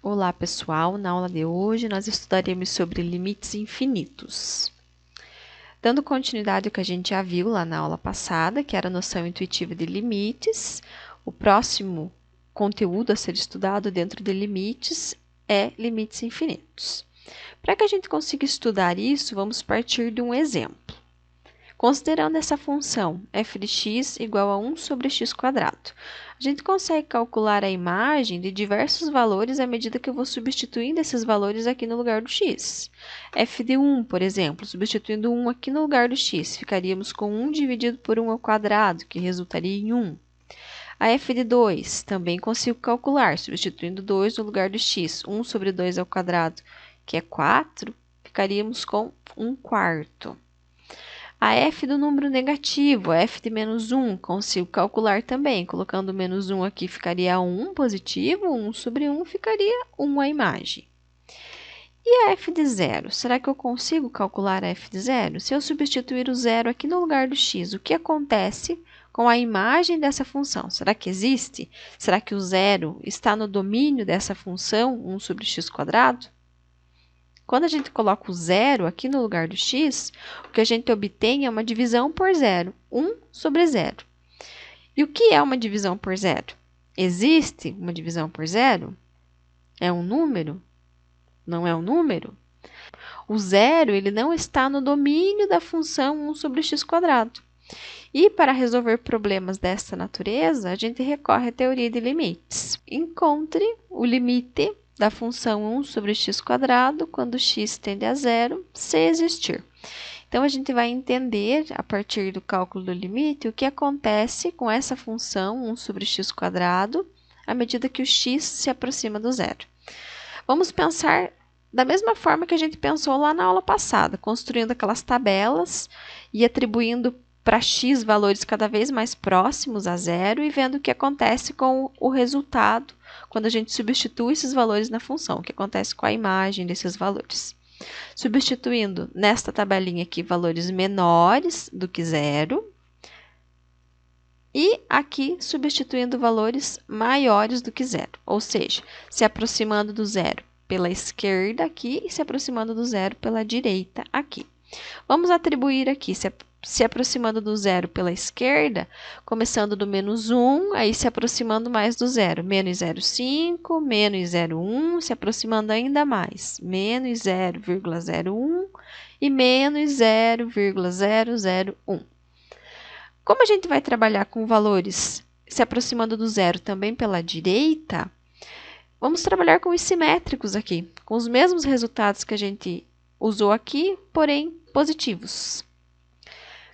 Olá, pessoal! Na aula de hoje, nós estudaremos sobre limites infinitos. Dando continuidade ao que a gente já viu lá na aula passada, que era a noção intuitiva de limites, o próximo conteúdo a ser estudado dentro de limites é limites infinitos. Para que a gente consiga estudar isso, vamos partir de um exemplo. Considerando essa função f de x igual a 1 sobre x quadrado, a gente consegue calcular a imagem de diversos valores à medida que eu vou substituindo esses valores aqui no lugar do x. f de 1, por exemplo, substituindo 1 aqui no lugar do x, ficaríamos com 1 dividido por 1 ao quadrado, que resultaria em 1. A f de 2, também consigo calcular, substituindo 2 no lugar do x, 1 sobre 2 ao quadrado, que é 4, ficaríamos com 1 quarto. A f do número negativo, a f de menos 1, consigo calcular também. Colocando menos 1 aqui, ficaria 1 positivo, 1 sobre 1 ficaria 1 a imagem. E a f de 0? Será que eu consigo calcular a f de 0? Se eu substituir o 0 aqui no lugar do x, o que acontece com a imagem dessa função? Será que existe? Será que o 0 está no domínio dessa função 1 sobre x quadrado? Quando a gente coloca o 0 aqui no lugar do x, o que a gente obtém é uma divisão por 0, 1 sobre 0. E o que é uma divisão por 0? Existe uma divisão por 0? É um número? Não é um número? O 0 ele não está no domínio da função 1 sobre x quadrado. E para resolver problemas desta natureza, a gente recorre à teoria de limites. Encontre o limite da função 1 sobre x quadrado quando x tende a 0, se existir. Então, a gente vai entender, a partir do cálculo do limite, o que acontece com essa função 1 sobre x quadrado à medida que o x se aproxima do 0. Vamos pensar da mesma forma que a gente pensou lá na aula passada, construindo aquelas tabelas e atribuindo para x valores cada vez mais próximos a 0 e vendo o que acontece com o resultado quando a gente substitui esses valores na função, o que acontece com a imagem desses valores. Substituindo nesta tabelinha aqui valores menores do que 0 e aqui substituindo valores maiores do que 0, ou seja, se aproximando do 0 pela esquerda aqui e se aproximando do 0 pela direita aqui. Vamos atribuir aqui, se aproximando do 0 pela esquerda, começando do menos 1, aí se aproximando mais do 0. Menos 0,5, menos 0,1, se aproximando ainda mais. Menos 0,01 e menos 0,001. Como a gente vai trabalhar com valores se aproximando do 0 também pela direita, vamos trabalhar com os simétricos aqui, com os mesmos resultados que a gente usou aqui, porém positivos.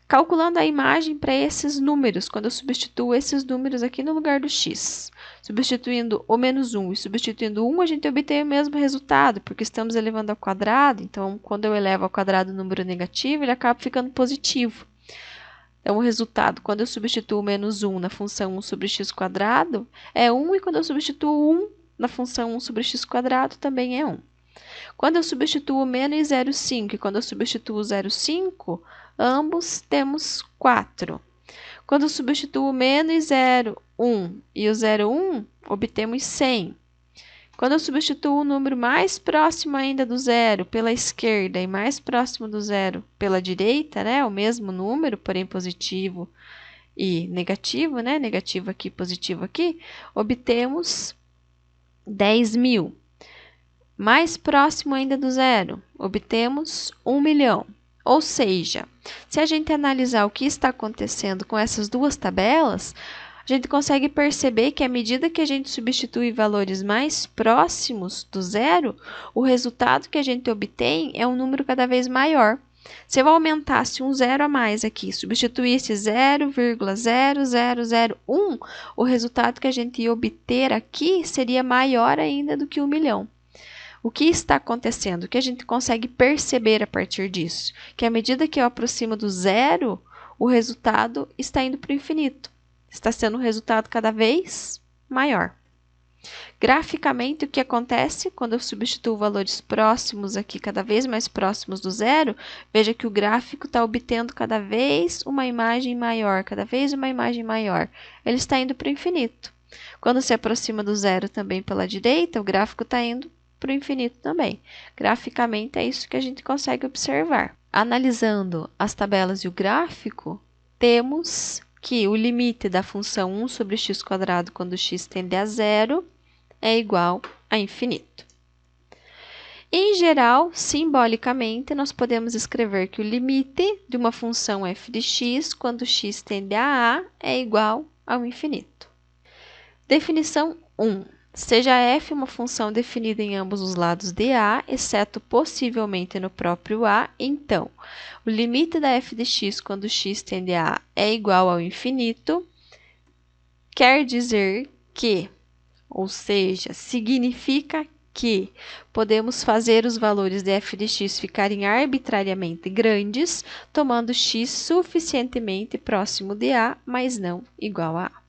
Calculando a imagem para esses números, quando eu substituo esses números aqui no lugar do x. Substituindo o menos 1 e substituindo 1, a gente obtém o mesmo resultado, porque estamos elevando ao quadrado. Então, quando eu elevo ao quadrado o número negativo, ele acaba ficando positivo. Então, o resultado, quando eu substituo o menos 1 na função 1 sobre x quadrado, é 1, e quando eu substituo 1 na função 1 sobre x quadrado, também é 1. Quando eu substituo o menos 0,5 e quando eu substituo o 0,5, ambos temos 4. Quando eu substituo o menos 0,1 e o 0,1, obtemos 100. Quando eu substituo o número mais próximo ainda do 0 pela esquerda e mais próximo do 0 pela direita, né, o mesmo número, porém positivo e negativo, né, negativo aqui, positivo aqui, obtemos 10.000. Mais próximo ainda do 0, obtemos 1 milhão. Ou seja, se a gente analisar o que está acontecendo com essas duas tabelas, a gente consegue perceber que à medida que a gente substitui valores mais próximos do 0, o resultado que a gente obtém é um número cada vez maior. Se eu aumentasse um 0 a mais aqui, substituísse 0,0001, o resultado que a gente ia obter aqui seria maior ainda do que 1 milhão. O que está acontecendo? O que a gente consegue perceber a partir disso? Que à medida que eu aproximo do 0, o resultado está indo para o infinito. Está sendo um resultado cada vez maior. Graficamente, o que acontece quando eu substituo valores próximos aqui, cada vez mais próximos do 0, veja que o gráfico está obtendo cada vez uma imagem maior, cada vez uma imagem maior. Ele está indo para o infinito. Quando se aproxima do zero também pela direita, o gráfico está indo para o infinito também. Graficamente, é isso que a gente consegue observar. Analisando as tabelas e o gráfico, temos que o limite da função 1 sobre x² quando x tende a zero é igual a infinito. Em geral, simbolicamente, nós podemos escrever que o limite de uma função f de x quando x tende a é igual ao infinito. Definição 1. Seja f uma função definida em ambos os lados de a, exceto possivelmente no próprio a, então, o limite da f de x quando x tende a é igual ao infinito, quer dizer que, ou seja, significa que podemos fazer os valores de f de x ficarem arbitrariamente grandes, tomando x suficientemente próximo de a, mas não igual a a.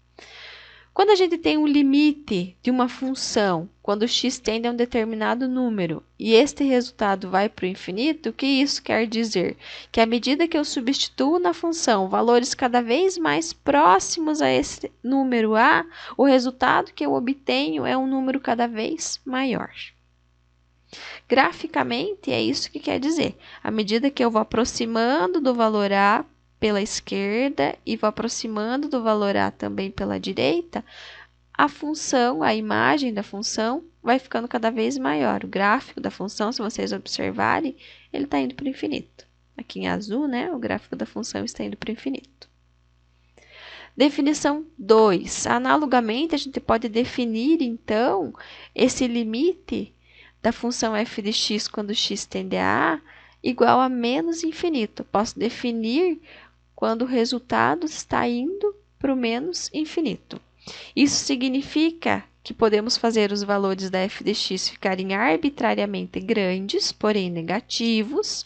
Quando a gente tem um limite de uma função, quando x tende a um determinado número, e este resultado vai para o infinito, o que isso quer dizer? Que à medida que eu substituo na função valores cada vez mais próximos a esse número a, o resultado que eu obtenho é um número cada vez maior. Graficamente, é isso que quer dizer. À medida que eu vou aproximando do valor a pela esquerda e vou aproximando do valor a também pela direita, a função, a imagem da função vai ficando cada vez maior. O gráfico da função, se vocês observarem, ele está indo para o infinito. Aqui em azul, né, o gráfico da função está indo para o infinito. Definição 2. Analogamente, a gente pode definir, então, esse limite da função f de x quando x tende a igual a menos infinito. Posso definir quando o resultado está indo para o menos infinito. Isso significa que podemos fazer os valores da f de x ficarem arbitrariamente grandes, porém negativos,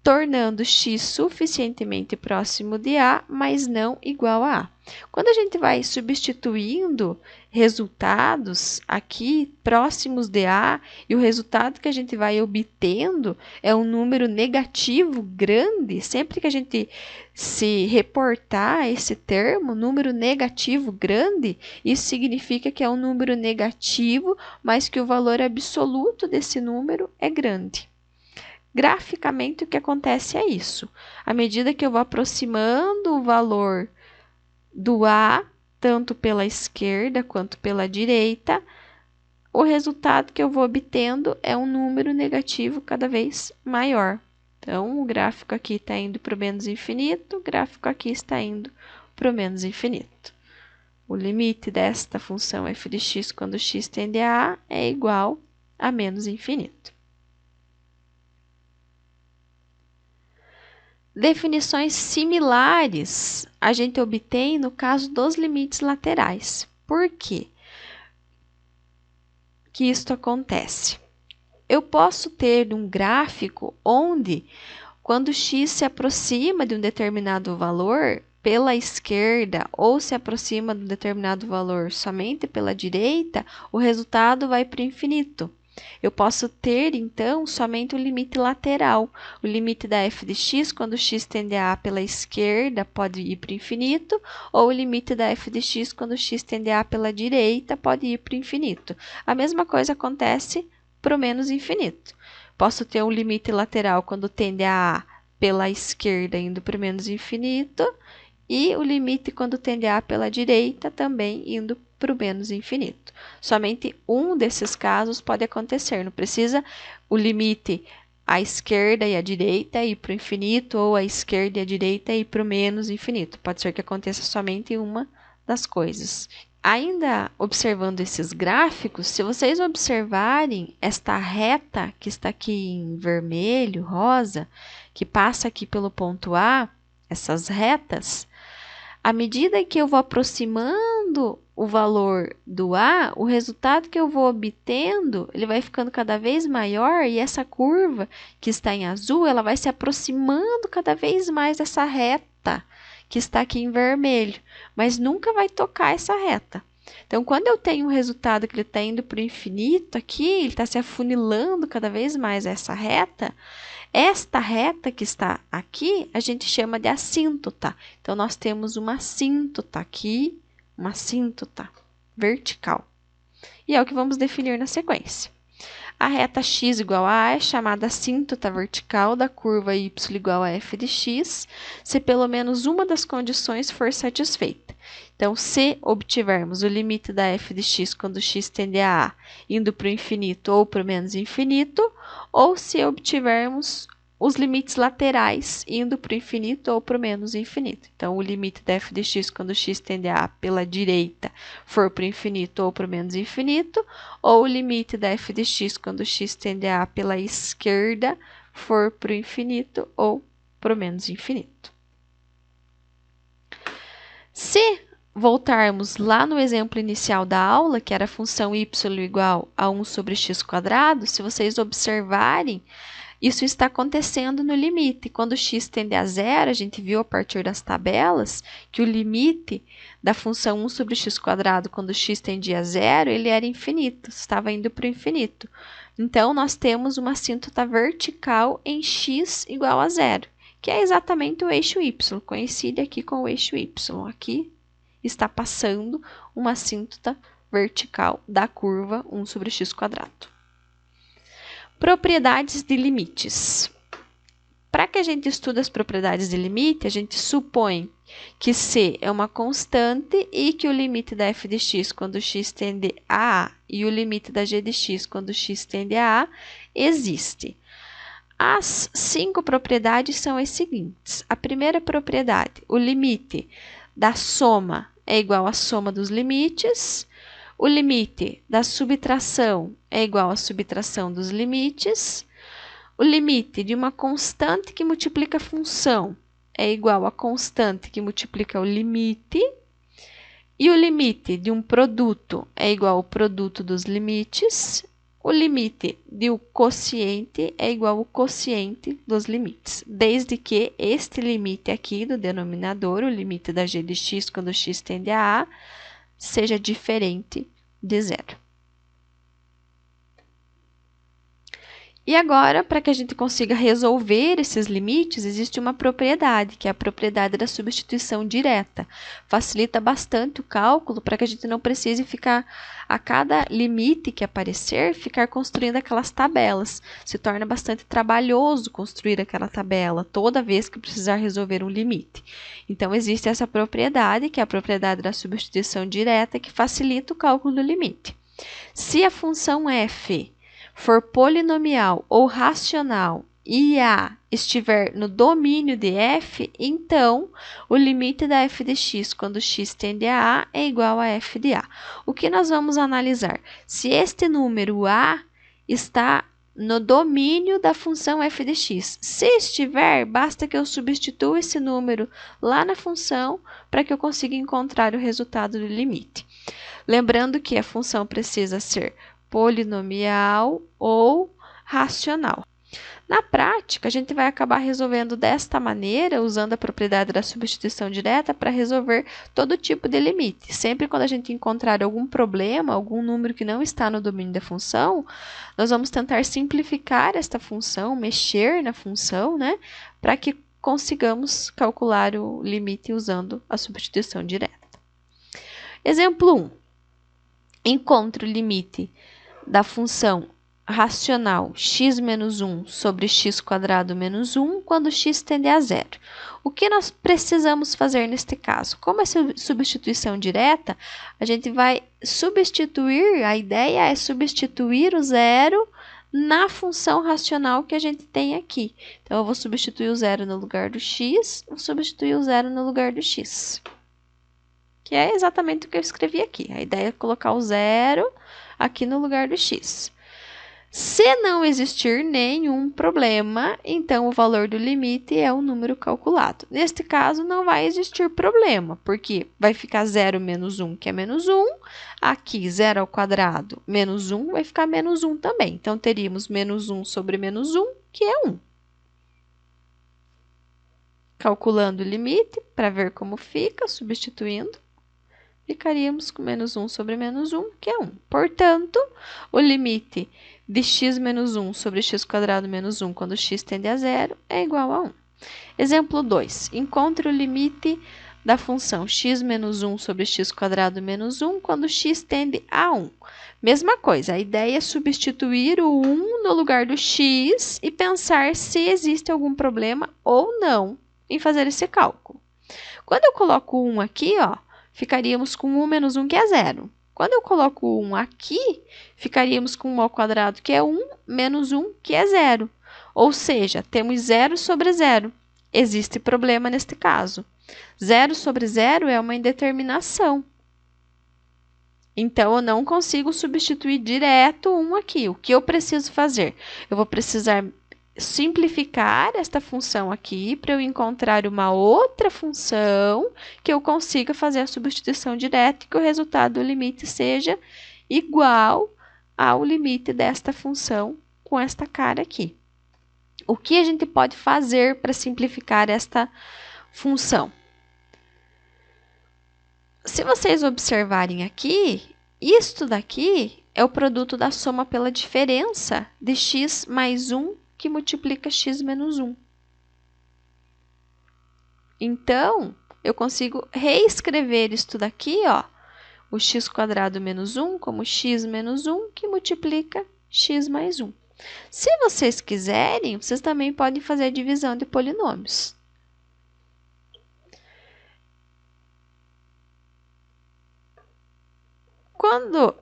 tornando x suficientemente próximo de a, mas não igual a a. Quando a gente vai substituindo resultados aqui próximos de a, e o resultado que a gente vai obtendo é um número negativo grande, sempre que a gente se reportar esse termo, número negativo grande, isso significa que é um número negativo, mas que o valor absoluto desse número é grande. Graficamente, o que acontece é isso. À medida que eu vou aproximando o valor do a, tanto pela esquerda quanto pela direita, o resultado que eu vou obtendo é um número negativo cada vez maior. Então, o gráfico aqui está indo para o menos infinito, o gráfico aqui está indo para o menos infinito. O limite desta função f de x quando x tende a é igual a menos infinito. Definições similares a gente obtém no caso dos limites laterais. Por quê que isto acontece? Eu posso ter um gráfico onde, quando x se aproxima de um determinado valor pela esquerda ou se aproxima de um determinado valor somente pela direita, o resultado vai para o infinito. Eu posso ter, então, somente o limite lateral. O limite da f de x, quando x tende a pela esquerda, pode ir para o infinito, ou o limite da f de x, quando x tende a pela direita, pode ir para o infinito. A mesma coisa acontece para o menos infinito. Posso ter um limite lateral quando tende a pela esquerda, indo para o menos infinito, e o limite quando tende a pela direita, também indo para o menos infinito. Somente um desses casos pode acontecer, não precisa o limite à esquerda e à direita ir para o infinito, ou à esquerda e à direita ir para o menos infinito. Pode ser que aconteça somente uma das coisas. Ainda observando esses gráficos, se vocês observarem esta reta que está aqui em vermelho, rosa, que passa aqui pelo ponto A, essas retas, à medida que eu vou aproximando o valor do A, o resultado que eu vou obtendo, ele vai ficando cada vez maior, e essa curva que está em azul, ela vai se aproximando cada vez mais dessa reta que está aqui em vermelho, mas nunca vai tocar essa reta. Então, quando eu tenho um resultado que ele está indo para o infinito aqui, ele está se afunilando cada vez mais essa reta, esta reta que está aqui, a gente chama de assíntota. Então, nós temos uma assíntota aqui, uma assíntota. vertical. E é o que vamos definir na sequência. A reta x igual a A é chamada assíntota vertical da curva y igual a f de x, se pelo menos uma das condições for satisfeita. Então, se obtivermos o limite da f de x quando x tende a A, indo para o infinito ou para o menos infinito, ou se obtivermos os limites laterais indo para o infinito ou para o menos infinito. Então, o limite da f de x quando x tende a A pela direita for para o infinito ou para o menos infinito, ou o limite da f de x quando x tende a A pela esquerda for para o infinito ou para o menos infinito. Se voltarmos lá no exemplo inicial da aula, que era a função y igual a 1 sobre x², se vocês observarem, isso está acontecendo no limite. Quando x tende a zero, a gente viu a partir das tabelas que o limite da função 1 sobre x², quando x tendia a zero, ele era infinito, estava indo para o infinito. Então, nós temos uma assíntota vertical em x igual a zero, que é exatamente o eixo y. Coincide aqui com o eixo y. Aqui está passando uma assíntota vertical da curva 1 sobre x². Propriedades de limites. Para que a gente estude as propriedades de limite, a gente supõe que C é uma constante e que o limite da f de x quando x tende a A e o limite da g de x quando x tende a A existe. As 5 propriedades são as seguintes. A primeira propriedade, o limite da soma é igual à soma dos limites. O limite da subtração é igual à subtração dos limites. O limite de uma constante que multiplica a função é igual à constante que multiplica o limite. E o limite de um produto é igual ao produto dos limites. O limite de um quociente é igual ao quociente dos limites, desde que este limite aqui do denominador, o limite da g de x quando x tende a A, seja diferente de zero. E agora, para que a gente consiga resolver esses limites, existe uma propriedade, que é a propriedade da substituição direta. Facilita bastante o cálculo para que a gente não precise ficar, a cada limite que aparecer, ficar construindo aquelas tabelas. Se torna bastante trabalhoso construir aquela tabela toda vez que precisar resolver um limite. Então, existe essa propriedade, que é a propriedade da substituição direta, que facilita o cálculo do limite. Se a função f for polinomial ou racional e A estiver no domínio de f, então o limite da f de x quando x tende a A é igual a f de A. O que nós vamos analisar? Se este número A está no domínio da função f de x. Se estiver, basta que eu substitua esse número lá na função para que eu consiga encontrar o resultado do limite. Lembrando que a função precisa ser polinomial ou racional. Na prática, a gente vai acabar resolvendo desta maneira, usando a propriedade da substituição direta para resolver todo tipo de limite. Sempre quando a gente encontrar algum problema, algum número que não está no domínio da função, nós vamos tentar simplificar esta função, mexer na função, né, para que consigamos calcular o limite usando a substituição direta. Exemplo 1. Encontre o limite da função racional x menos 1 sobre x² menos 1 quando x tende a zero. O que nós precisamos fazer neste caso? Como é substituição direta, a gente vai substituir, a ideia é substituir o zero na função racional que a gente tem aqui. Então, eu vou substituir o zero no lugar do x, vou substituir o zero no lugar do x. Que é exatamente o que eu escrevi aqui. A ideia é colocar o zero aqui no lugar do x. Se não existir nenhum problema, então o valor do limite é o número calculado. Neste caso, não vai existir problema, porque vai ficar 0 menos 1, que é menos 1. Aqui, 0 ao quadrado menos 1, vai ficar menos 1 também. Então, teríamos menos 1 sobre menos 1, que é 1. Calculando o limite, para ver como fica, substituindo, ficaríamos com menos 1 sobre menos 1, que é 1. Portanto, o limite de x menos 1 sobre x² menos 1 quando x tende a zero é igual a 1. Exemplo 2. Encontre o limite da função x menos 1 sobre x² menos 1 quando x tende a 1. Mesma coisa, a ideia é substituir o 1 no lugar do x e pensar se existe algum problema ou não em fazer esse cálculo. Quando eu coloco 1 aqui, ó, ficaríamos com 1 menos 1, que é 0. Quando eu coloco 1 aqui, ficaríamos com 1 ao quadrado, que é 1, menos 1, que é 0. Ou seja, temos 0 sobre 0. Existe problema neste caso. 0 sobre 0 é uma indeterminação. Então, eu não consigo substituir direto 1 aqui. O que eu preciso fazer? Eu vou precisar simplificar esta função aqui para eu encontrar uma outra função que eu consiga fazer a substituição direta e que o resultado do limite seja igual ao limite desta função com esta cara aqui. O que a gente pode fazer para simplificar esta função? Se vocês observarem aqui, isto daqui é o produto da soma pela diferença de x mais 1 que multiplica x menos 1. Então, eu consigo reescrever isto daqui, ó, o x² menos 1 como x menos 1 que multiplica x mais 1. Se vocês quiserem, vocês também podem fazer a divisão de polinômios. Quando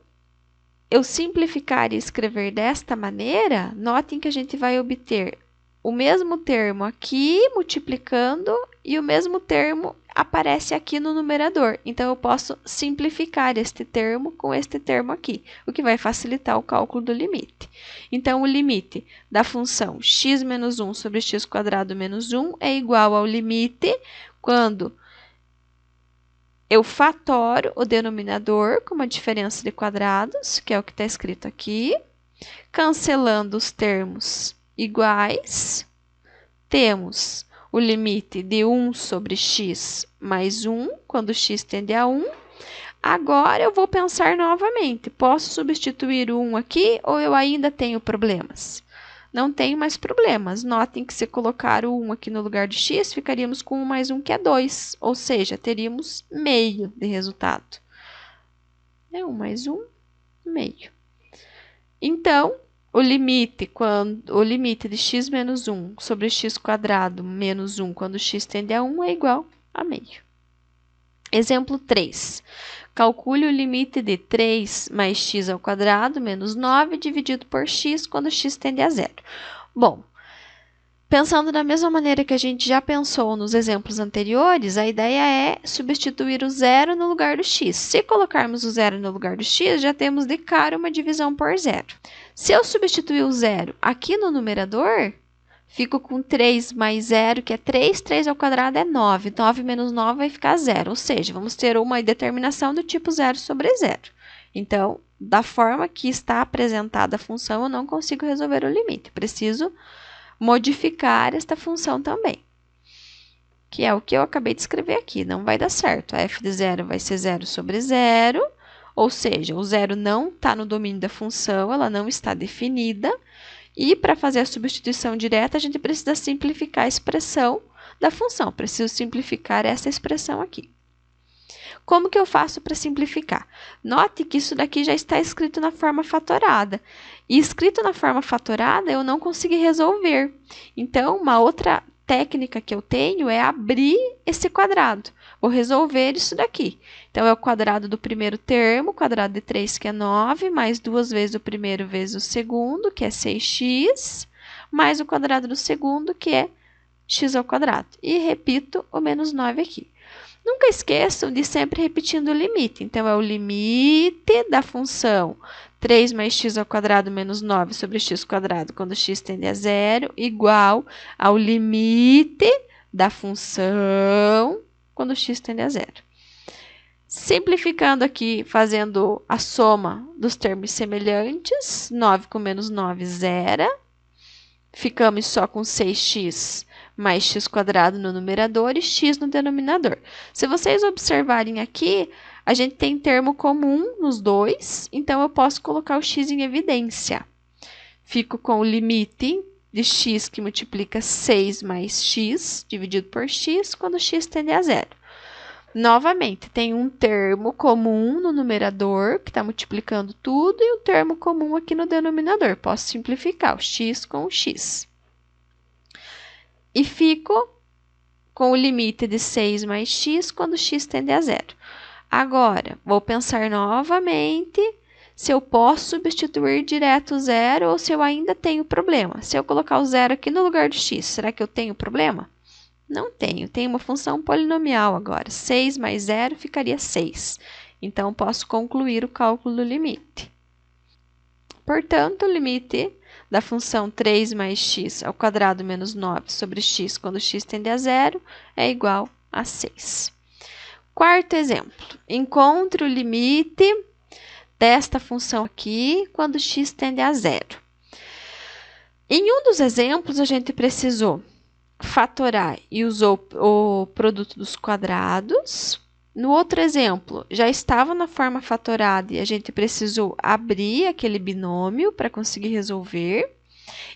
eu simplificar e escrever desta maneira, notem que a gente vai obter o mesmo termo aqui multiplicando e o mesmo termo aparece aqui no numerador. Então, eu posso simplificar este termo com este termo aqui, o que vai facilitar o cálculo do limite. Então, o limite da função x menos 1 sobre x² menos 1 é igual ao limite quando eu fatoro o denominador com uma diferença de quadrados, que é o que está escrito aqui, cancelando os termos iguais, temos o limite de 1 sobre x mais 1, quando x tende a 1. Agora, eu vou pensar novamente, posso substituir o 1 aqui ou eu ainda tenho problemas? Não tenho mais problemas. Notem que se colocar o 1 aqui no lugar de x, ficaríamos com 1 mais 1, que é 2. Ou seja, teríamos meio de resultado. 1 mais 1, meio. Então, o limite de x menos 1 sobre x² menos 1 quando x tende a 1 é igual a meio. Exemplo 3. Calcule o limite de 3 mais x² menos 9 dividido por x quando x tende a 0. Bom, pensando da mesma maneira que a gente já pensou nos exemplos anteriores, a ideia é substituir o zero no lugar do x. Se colocarmos o zero no lugar do x, já temos de cara uma divisão por zero. Se eu substituir o zero aqui no numerador, fico com 3 mais 0, que é 3. 3 ao quadrado é 9. 9 menos 9 vai ficar 0. Ou seja, vamos ter uma determinação do tipo 0 sobre 0. Então, da forma que está apresentada a função, eu não consigo resolver o limite. Preciso modificar esta função também, que é o que eu acabei de escrever aqui. Não vai dar certo. A f de 0 vai ser 0 sobre 0. Ou seja, o 0 não está no domínio da função, ela não está definida. E para fazer a substituição direta, a gente precisa simplificar a expressão da função. Preciso simplificar essa expressão aqui. Como que eu faço para simplificar? Note que isso daqui já está escrito na forma fatorada. E escrito na forma fatorada, eu não consegui resolver. Então, uma outra técnica que eu tenho é abrir esse quadrado. Vou resolver isso daqui. Então, é o quadrado do primeiro termo, quadrado de 3, que é 9, mais 2 vezes o primeiro vezes o segundo, que é 6x, mais o quadrado do segundo, que é x ao quadrado. E repito o menos 9 aqui. Nunca esqueçam de sempre repetindo o limite. Então, é o limite da função 3 mais x ao quadrado menos 9 sobre x² quando x tende a 0, igual ao limite da função quando x tende a 0. Simplificando aqui, fazendo a soma dos termos semelhantes, 9 com menos 9, 0. Ficamos só com 6x mais x² no numerador e x no denominador. Se vocês observarem aqui, a gente tem termo comum nos dois, então eu posso colocar o x em evidência. Fico com o limite de x que multiplica 6 mais x dividido por x quando x tende a 0. Novamente, tem um termo comum no numerador, que está multiplicando tudo, e um termo comum aqui no denominador. Posso simplificar o x com o x. E fico com o limite de 6 mais x quando x tende a zero. Agora, vou pensar novamente se eu posso substituir direto zero ou se eu ainda tenho problema. Se eu colocar o zero aqui no lugar do x, será que eu tenho problema? Não tenho. Tem uma função polinomial agora. 6 mais 0 ficaria 6. Então, posso concluir o cálculo do limite. Portanto, o limite da função 3 mais x ao quadrado menos 9 sobre x quando x tende a zero é igual a 6. Quarto exemplo. Encontre o limite desta função aqui quando x tende a zero. Em um dos exemplos, a gente precisou fatorar e usou o produto dos quadrados. No outro exemplo, já estava na forma fatorada e a gente precisou abrir aquele binômio para conseguir resolver.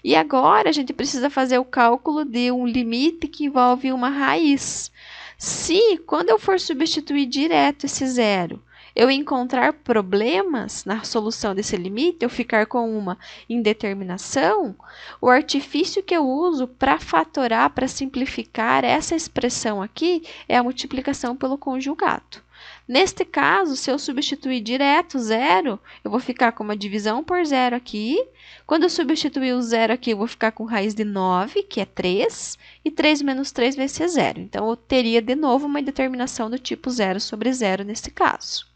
E agora a gente precisa fazer o cálculo de um limite que envolve uma raiz. Se, quando eu for substituir direto esse zero, eu encontrar problemas na solução desse limite, eu ficar com uma indeterminação, o artifício que eu uso para fatorar, para simplificar essa expressão aqui, é a multiplicação pelo conjugado. Neste caso, se eu substituir direto zero, eu vou ficar com uma divisão por zero aqui. Quando eu substituir o zero aqui, eu vou ficar com raiz de 9, que é 3, e 3 menos 3 vai ser zero. Então, eu teria de novo uma indeterminação do tipo zero sobre zero nesse caso.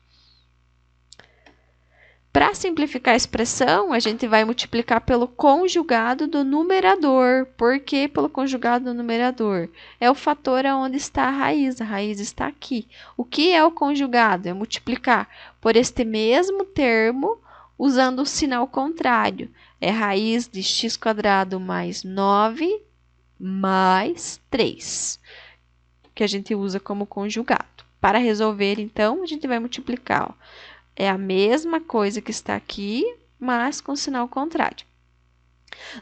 Para simplificar a expressão, a gente vai multiplicar pelo conjugado do numerador. Por que pelo conjugado do numerador? É o fator onde está a raiz está aqui. O que é o conjugado? É multiplicar por este mesmo termo usando o sinal contrário. É raiz de x² mais 9 mais 3, que a gente usa como conjugado. Para resolver, então, a gente vai multiplicar, ó. É a mesma coisa que está aqui, mas com sinal contrário.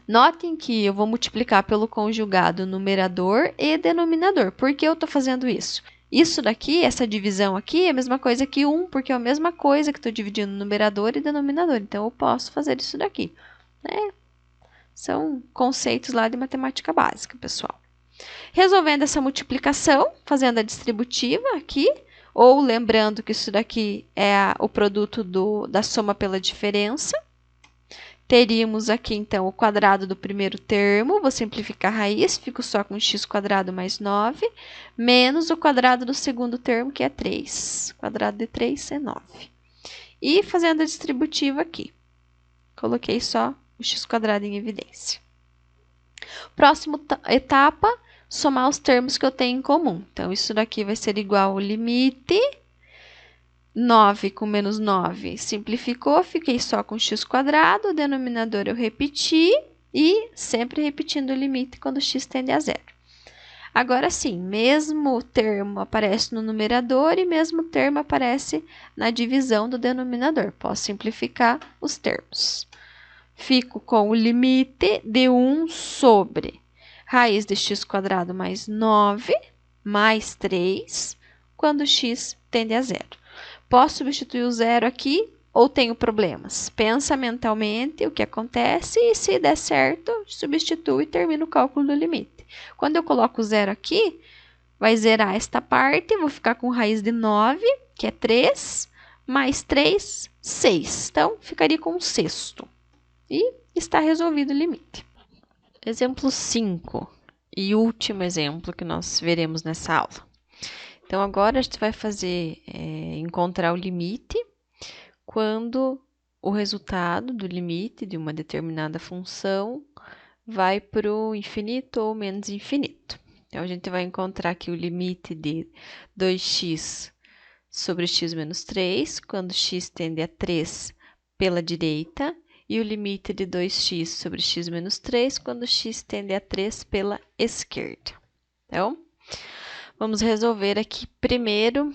Notem que eu vou multiplicar pelo conjugado numerador e denominador. Por que eu estou fazendo isso? Isso daqui, essa divisão aqui, é a mesma coisa que 1, porque é a mesma coisa que estou dividindo numerador e denominador. Então, eu posso fazer isso daqui. São conceitos lá de matemática básica, pessoal. Resolvendo essa multiplicação, fazendo a distributiva aqui, ou lembrando que isso daqui é o produto da soma pela diferença. Teríamos aqui, então, o quadrado do primeiro termo. Vou simplificar a raiz, fico só com x² mais 9, menos o quadrado do segundo termo, que é 3. O quadrado de 3 é 9. E fazendo a distributiva aqui. Coloquei só o x² em evidência. Próxima etapa, somar os termos que eu tenho em comum. Então, isso daqui vai ser igual ao limite 9 com menos 9 simplificou, fiquei só com x², o denominador eu repeti e sempre repetindo o limite quando x tende a zero. Agora sim, mesmo termo aparece no numerador e mesmo termo aparece na divisão do denominador. Posso simplificar os termos. Fico com o limite de 1 sobre raiz de x² mais 9 mais 3, quando x tende a zero. Posso substituir o zero aqui ou tenho problemas? Pensa mentalmente o que acontece e, se der certo, substituo e termino o cálculo do limite. Quando eu coloco o zero aqui, vai zerar esta parte, vou ficar com raiz de 9, que é 3, mais 3, 6. Então, ficaria com um sexto. E está resolvido o limite. Exemplo 5 e último exemplo que nós veremos nessa aula. Então, agora a gente vai fazer encontrar o limite quando o resultado do limite de uma determinada função vai para o infinito ou menos infinito. Então, a gente vai encontrar aqui o limite de 2x sobre x menos 3, quando x tende a 3 pela direita, e o limite de 2x sobre x menos 3, quando x tende a 3 pela esquerda. Então, vamos resolver aqui primeiro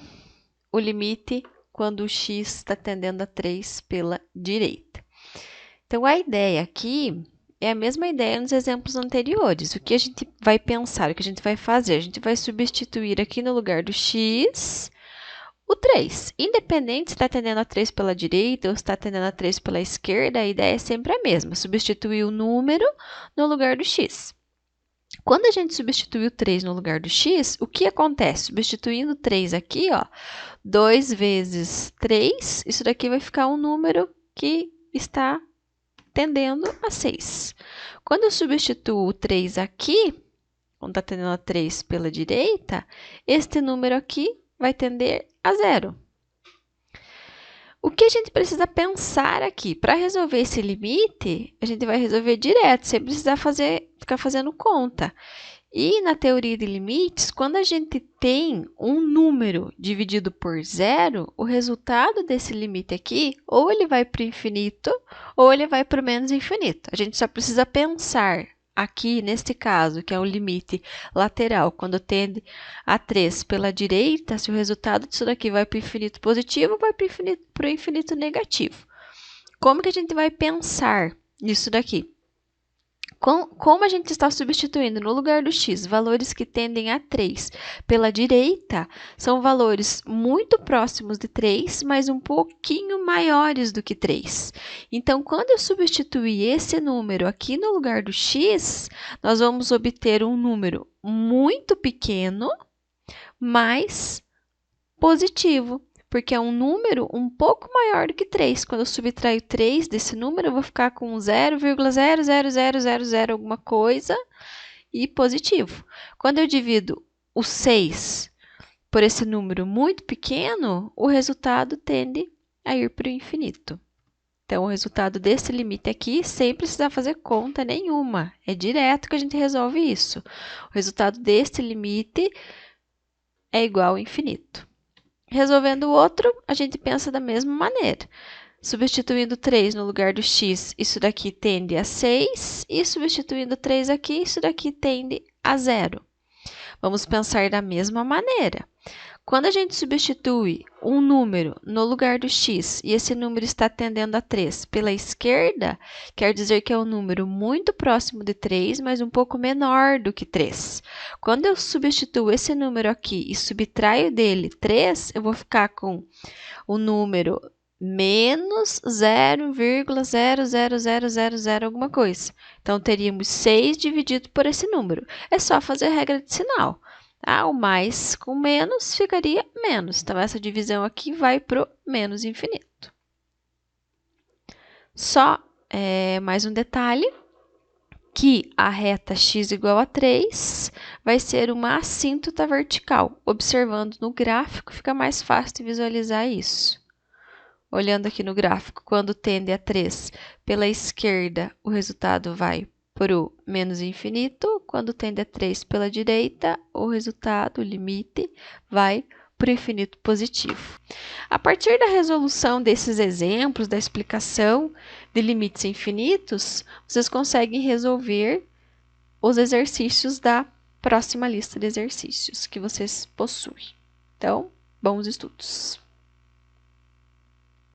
o limite quando o x está tendendo a 3 pela direita. Então, a ideia aqui é a mesma ideia nos exemplos anteriores. O que a gente vai pensar, o que a gente vai fazer? A gente vai substituir aqui no lugar do x o 3. Independente se está tendendo a 3 pela direita ou se está tendendo a 3 pela esquerda, a ideia é sempre a mesma, substituir o número no lugar do x. Quando a gente substitui o 3 no lugar do x, o que acontece? Substituindo 3 aqui, ó, 2 vezes 3, isso daqui vai ficar um número que está tendendo a 6. Quando eu substituo o 3 aqui, quando está tendendo a 3 pela direita, este número aqui vai tender a 0. O que a gente precisa pensar aqui? Para resolver esse limite, a gente vai resolver direto, sem precisar ficar fazendo conta. E na teoria de limites, quando a gente tem um número dividido por zero, o resultado desse limite aqui, ou ele vai para o infinito, ou ele vai para o menos infinito. A gente só precisa pensar aqui, neste caso, que é o limite lateral, quando tende a 3 pela direita, se o resultado disso daqui vai para o infinito positivo, vai para o infinito negativo. Como que a gente vai pensar nisso daqui? Como a gente está substituindo no lugar do x valores que tendem a 3 pela direita, são valores muito próximos de 3, mas um pouquinho maiores do que 3. Então, quando eu substituir esse número aqui no lugar do x, nós vamos obter um número muito pequeno, mas positivo, porque é um número um pouco maior do que 3. Quando eu subtraio 3 desse número, eu vou ficar com 0,00000 alguma coisa e positivo. Quando eu divido o 6 por esse número muito pequeno, o resultado tende a ir para o infinito. Então, o resultado desse limite aqui, sem precisar fazer conta nenhuma, é direto que a gente resolve isso. O resultado desse limite é igual ao infinito. Resolvendo o outro, a gente pensa da mesma maneira. Substituindo 3 no lugar do x, isso daqui tende a 6. E substituindo 3 aqui, isso daqui tende a 0. Vamos pensar da mesma maneira. Quando a gente substitui um número no lugar do x e esse número está tendendo a 3 pela esquerda, quer dizer que é um número muito próximo de 3, mas um pouco menor do que 3. Quando eu substituo esse número aqui e subtraio dele 3, eu vou ficar com o número menos 0,00000 alguma coisa. Então, teríamos 6 dividido por esse número. É só fazer a regra de sinal. O mais com menos ficaria menos. Então, essa divisão aqui vai para o menos infinito. Só mais um detalhe, que a reta x igual a 3 vai ser uma assíntota vertical. Observando no gráfico, fica mais fácil de visualizar isso. Olhando aqui no gráfico, quando tende a 3 pela esquerda, o resultado vai para o menos infinito. Quando tende a 3 pela direita, o resultado, o limite, vai para o infinito positivo. A partir da resolução desses exemplos, da explicação de limites infinitos, vocês conseguem resolver os exercícios da próxima lista de exercícios que vocês possuem. Então, bons estudos!